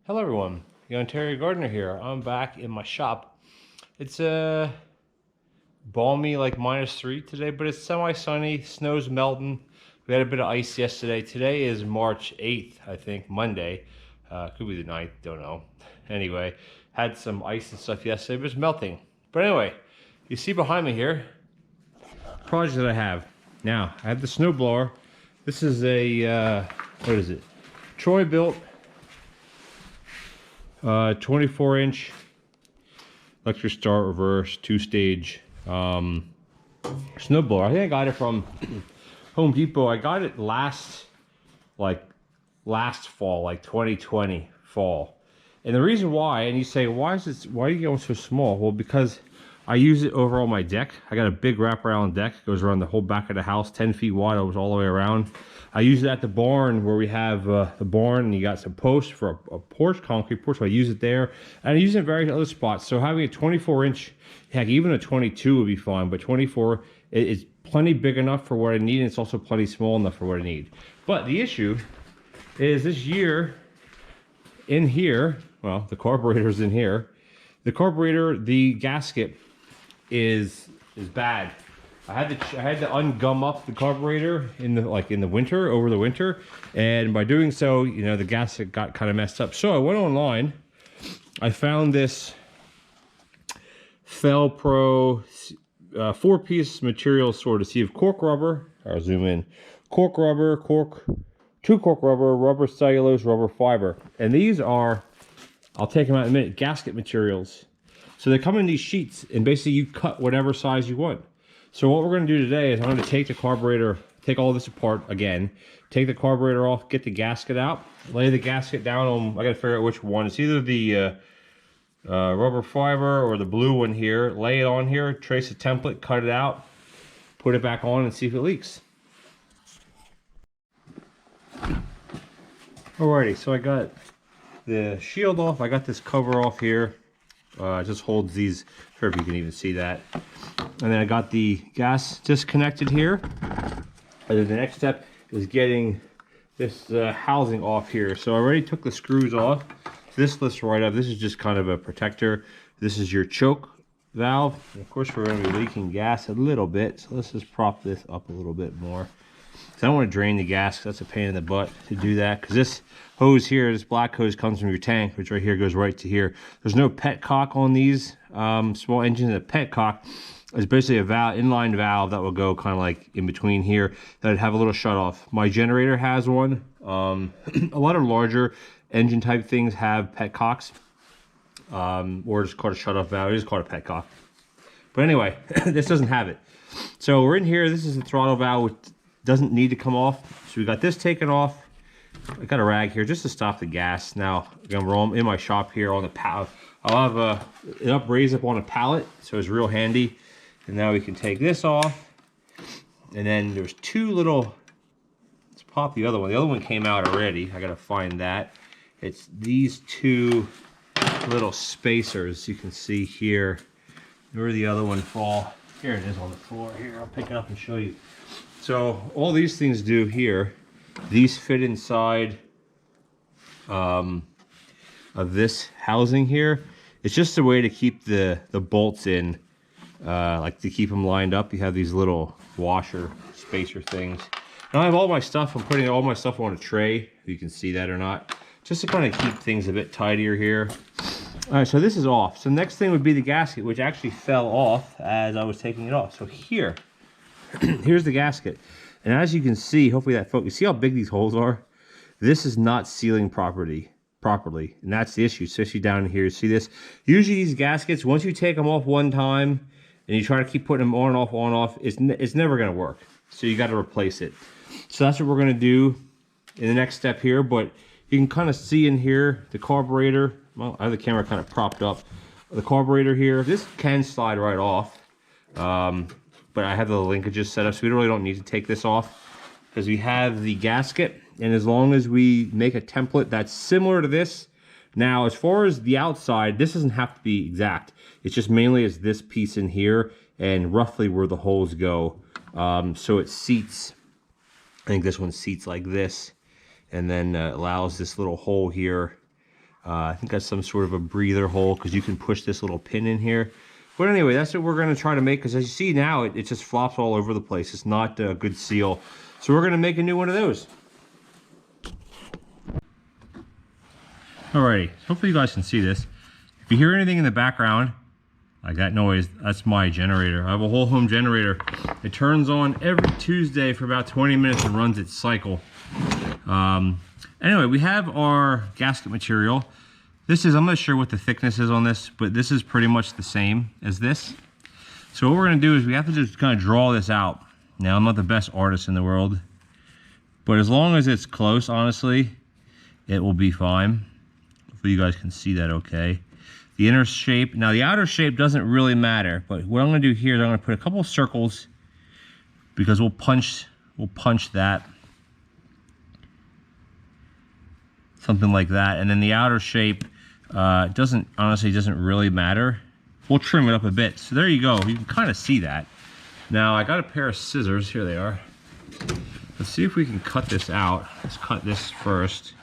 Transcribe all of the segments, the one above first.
Hello everyone, TheOntarioGardener here. I'm back in my shop. It's balmy, like -3 today, but it's semi-sunny, snow's melting. We had a bit of ice yesterday. Today is March 8th, I think, Monday. Could be the 9th, don't know. Anyway, had some ice and stuff yesterday, but it's melting. But anyway, you see behind me here, project that I have. Now, I have the Snowblower. This is a, what is it? Troy built 24-inch electric start reverse 2-stage snowblower. I think I got it from Home Depot. I got it last fall, like 2020 fall. And the reason why, and you say, why are you going so small? Well, because I use it over on my deck. I got a big wraparound deck. It goes around the whole back of the house, 10 feet wide. It was all the way around. I use it at the barn where we have the barn, and you got some posts for a porch, concrete porch. So I use it there, and I use it in various other spots. So having a 24-inch, heck, even a 22 would be fine, but 24 is plenty big enough for what I need, and it's also plenty small enough for what I need. But the issue is this year in here, well, the carburetor's in here. The carburetor, the gasket is bad. I had to ungum up the carburetor in the winter, over the winter, and by doing so, you know, the gasket got kind of messed up. So I went online. I found this Fel Pro 4-piece material sort of sieve: cork rubber. I'll zoom in. Cork rubber, two cork rubber cellulose, rubber fiber, and these are, I'll take them out in a minute, gasket materials. So they come in these sheets, and basically you cut whatever size you want. So what we're going to do today is I'm going to take the carburetor, take all this apart again, take the carburetor off, get the gasket out, lay the gasket down on, I got to figure out which one. It's either the rubber fiber or the blue one here. Lay it on here, trace a template, cut it out, put it back on, and see if it leaks. Alrighty, so I got the shield off. I got this cover off here. It just holds these. I'm sure if you can even see that. And then I got the gas disconnected here. And then the next step is getting this housing off here. So I already took the screws off. This lifts right up. This is just kind of a protector. This is your choke valve. And of course, we're going to be leaking gas a little bit. So let's just prop this up a little bit more. So I don't want to drain the gas. That's a pain in the butt to do that, because this hose here, this black hose, comes from your tank, which right here goes right to here. There's no petcock on these small engines. A petcock is basically a valve, inline valve that will go kind of like in between here, that would have a little shut off. My generator has one. A lot of larger engine type things have petcocks, or it's called a shut off valve. It is called a petcock. But anyway, this doesn't have it. So we're in here. This is the throttle valve, which doesn't need to come off. So we got this taken off. I got a rag here just to stop the gas. Now I'm in my shop here on the pallet. I'll have it raised up on a pallet, so it's real handy. And now we can take this off. And then there's two little, let's pop the other one. The other one came out already. I gotta find that. It's these two little spacers you can see here. Where did the other one fall? Here it is on the floor here. I'll pick it up and show you. So all these things do here, these fit inside of this housing here. It's just a way to keep the bolts in, like to keep them lined up. You have these little washer spacer things. Now I have all my stuff. I'm putting all my stuff on a tray, if you can see that or not, just to kind of keep things a bit tidier here. All right, so this is off. So next thing would be the gasket, which actually fell off as I was taking it off. So here, here's the gasket. And as you can see, hopefully that focus, see how big these holes are? This is not sealing properly. And that's the issue, especially down here. See this? Usually these gaskets, once you take them off one time and you try to keep putting them on and off, it's never going to work. So you got to replace it. So that's what we're going to do in the next step here. But you can kind of see in here the carburetor. Well, I have the camera kind of propped up. The carburetor here, this can slide right off. But I have the linkages set up, so we really don't need to take this off, because we have the gasket. And as long as we make a template that's similar to this. Now, as far as the outside, this doesn't have to be exact. It's just mainly as this piece in here and roughly where the holes go. So it seats, I think this one seats like this, and then allows this little hole here I think that's some sort of a breather hole because you can push this little pin in here. But anyway, that's what we're going to try to make, because as you see now, it just flops all over the place. It's not a good seal. So we're going to make a new one of those. Alrighty, hopefully you guys can see this. If you hear anything in the background, like that noise, that's my generator. I have a whole home generator. It turns on every Tuesday for about 20 minutes and runs its cycle. Anyway, we have our gasket material. This is, I'm not sure what the thickness is on this, but this is pretty much the same as this. So what we're gonna do is we have to just kind of draw this out. Now, I'm not the best artist in the world, but as long as it's close, honestly, it will be fine. Hopefully you guys can see that okay. The inner shape, now the outer shape doesn't really matter, but what I'm gonna do here is I'm gonna put a couple of circles because we'll punch that. Something like that, and then the outer shape honestly doesn't really matter. We'll trim it up a bit. So there you go, you can kind of see that. Now I got a pair of scissors, here they are. Let's see if we can cut this out. Let's cut this first.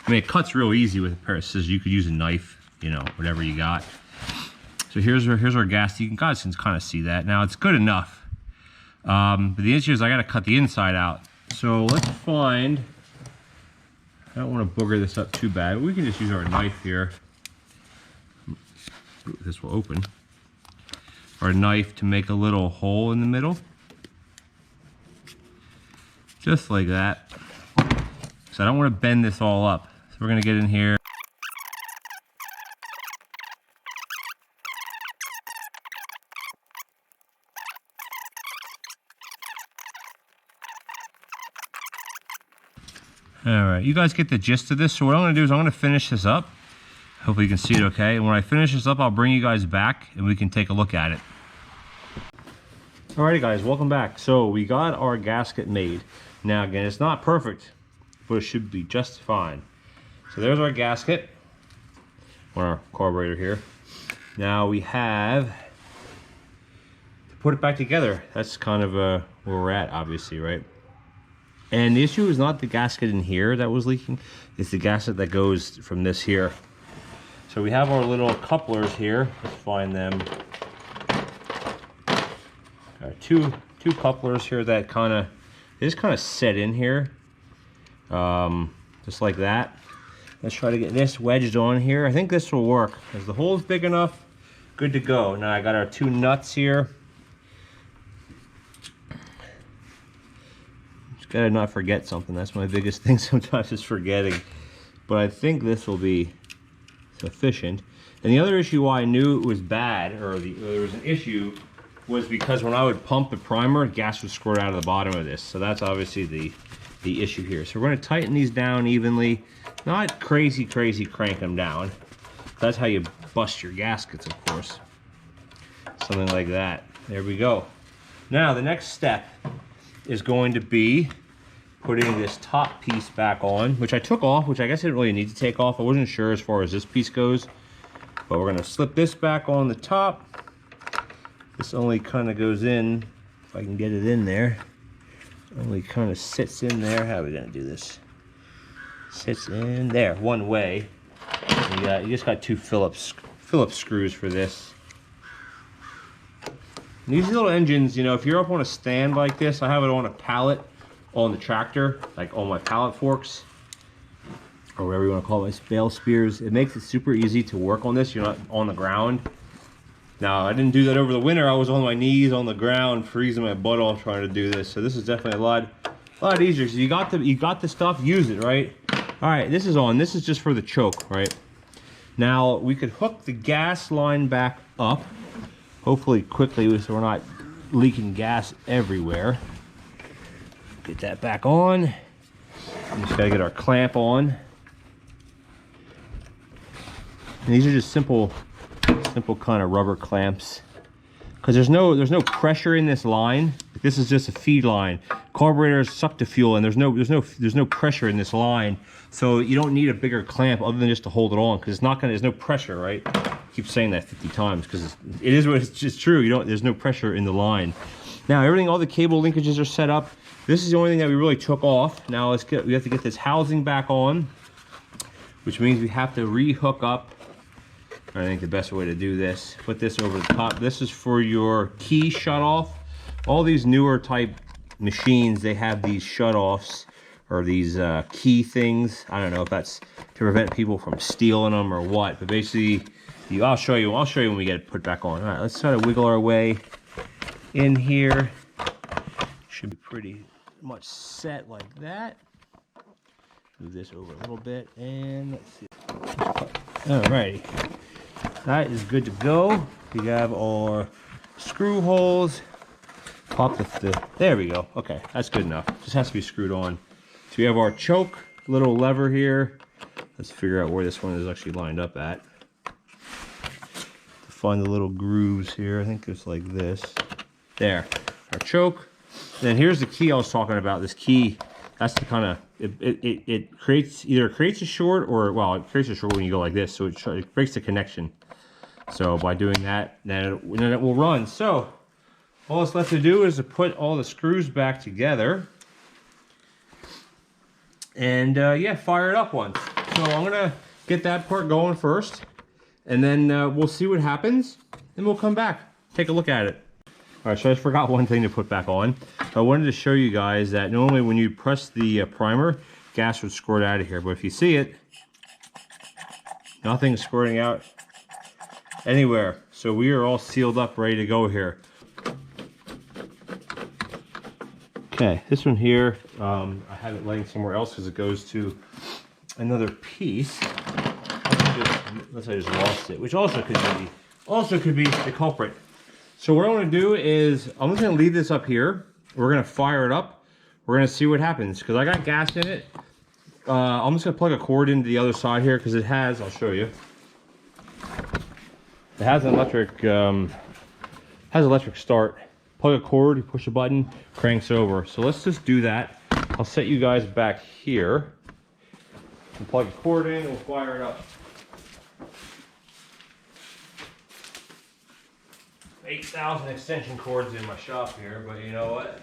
I mean, it cuts real easy with a pair of scissors. You could use a knife, you know, whatever you got. So here's our gas. You guys can kind of see that. Now it's good enough. But the issue is I gotta cut the inside out. So let's find, I don't want to booger this up too bad. We can just use our knife here. This will open. Our knife to make a little hole in the middle. Just like that. So I don't want to bend this all up. So we're going to get in here. Alright, you guys get the gist of this. So what I'm going to do is I'm going to finish this up. Hopefully you can see it okay. And when I finish this up, I'll bring you guys back and we can take a look at it. Alrighty guys, welcome back. So we got our gasket made. Now again, it's not perfect, but it should be just fine. So there's our gasket on our carburetor here. Now we have to put it back together. That's kind of where we're at, obviously, right? And the issue is not the gasket in here that was leaking, it's the gasket that goes from this here. So we have our little couplers here. Let's find them. Two couplers here that they just kind of set in here, just like that. Let's try to get this wedged on here. I think this will work because the hole's big enough. Good to go. Now I got our two nuts here. Gotta not forget something. That's my biggest thing sometimes, is forgetting. But I think this will be sufficient. And the other issue why I knew it was bad, or there was an issue, was because when I would pump the primer, gas would squirt out of the bottom of this. So that's obviously the issue here. So we're going to tighten these down evenly. Not crazy crank them down. That's how you bust your gaskets, of course. Something like that. There we go. Now the next step is going to be putting this top piece back on, which I took off, which I guess I didn't really need to take off. I wasn't sure as far as this piece goes, but we're going to slip this back on the top. This only kind of goes in, if I can get it in there, only kind of sits in there. How are we going to do this? Sits in there one way. You just got two Phillips screws for this. And these little engines, you know, if you're up on a stand like this, I have it on a pallet on the tractor, like on my pallet forks, or whatever you want to call it, bale spears. It makes it super easy to work on this. You're not on the ground. Now, I didn't do that over the winter. I was on my knees on the ground, freezing my butt off trying to do this. So this is definitely a lot easier. So you got the stuff, use it, right? All right, this is on. This is just for the choke, right? Now, we could hook the gas line back up, hopefully quickly, so we're not leaking gas everywhere. Get that back on. We just gotta get our clamp on. And these are just simple kind of rubber clamps, because there's no pressure in this line. This is just a feed line. Carburetors suck the fuel, and there's no pressure in this line, so you don't need a bigger clamp other than just to hold it on, because there's no pressure, right? I keep saying that 50 times because it is what it's just true. There's no pressure in the line. Now all the cable linkages are set up. This is the only thing that we really took off. Now we have to get this housing back on. which means we have to re-hook up. I think the best way to do this, put this over the top. This is for your key shutoff. All these newer type machines, they have these shutoffs or these key things. I don't know if that's to prevent people from stealing them or what, but basically, I'll show you when we get it put back on. All right, let's try to wiggle our way in here. Should be pretty much set like that. Move this over a little bit, and let's see. Alrighty, that is good to go. We have our screw holes. Pop there we go. Okay, that's good enough. Just has to be screwed on. So we have our choke, little lever here. Let's figure out where this one is actually lined up at. To find the little grooves here, I think it's like this. There, our choke. Then here's the key I was talking about. This key, that's the kind of, it creates, either creates a short or, well, it creates a short when you go like this, so it breaks the connection. So by doing that, then it will run. So all that's left to do is to put all the screws back together. And yeah, fire it up once. So I'm gonna get that part going first, and then we'll see what happens, and we'll come back, take a look at it. All right, so I just forgot one thing to put back on. I wanted to show you guys that normally when you press the primer, gas would squirt out of here, but if you see it, nothing's squirting out anywhere. So we are all sealed up, ready to go here. Okay, this one here, I have it laying somewhere else because it goes to another piece. Unless I just lost it, which also could be the culprit. So what I want to do is, I'm just going to leave this up here. We're going to fire it up. We're going to see what happens, because I got gas in it. I'm just going to plug a cord into the other side here, because it has, I'll show you. It has an electric start. Plug a cord, you push a button, cranks over. So let's just do that. I'll set you guys back here. We'll plug a cord in and we'll fire it up. 8,000 extension cords in my shop here, but you know what?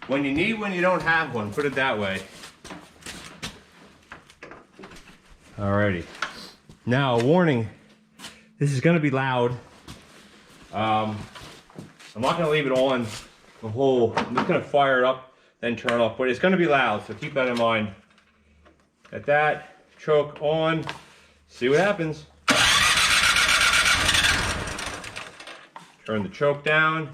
When you need one, you don't have one. Put it that way. Alrighty. Now, a warning. This is going to be loud. I'm not going to leave it on the whole. I'm just going to fire it up, then turn it off. But it's going to be loud, so keep that in mind. Get that choke on. See what happens. Turn the choke down. Ooh.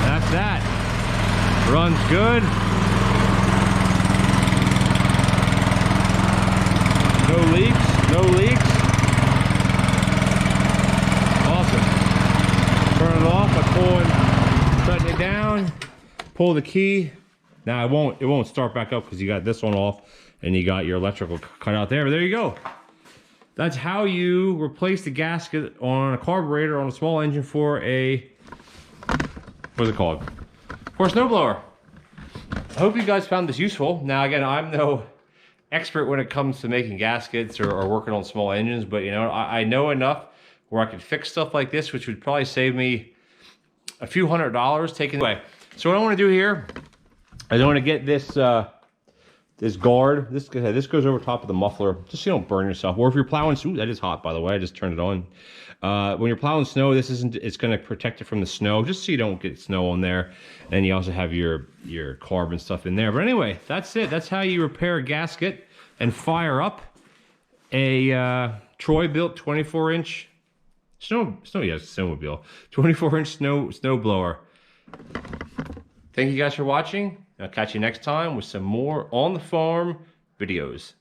That's that. Runs good. No leaks. No leaks. Awesome. Turn it off by shutting it down. Pull the key. Now it won't start back up because you got this one off and you got your electrical cut out there. But there you go. That's how you replace the gasket on a carburetor on a small engine for a, what's it called? For a snowblower. I hope you guys found this useful. Now again, I'm no expert when it comes to making gaskets or working on small engines, but you know, I know enough where I could fix stuff like this, which would probably save me a few $100 taking away. So what I want to do here, I want to get this this guard. This goes over top of the muffler, just so you don't burn yourself. Or if you're plowing, ooh, that is hot by the way. I just turned it on. When you're plowing snow, it's going to protect it from the snow, just so you don't get snow on there. And you also have your carb and stuff in there. But anyway, that's it. That's how you repair a gasket and fire up a Troy built 24-inch snowmobile, 24-inch snow blower. Thank you guys for watching. I'll catch you next time with some more on the farm videos.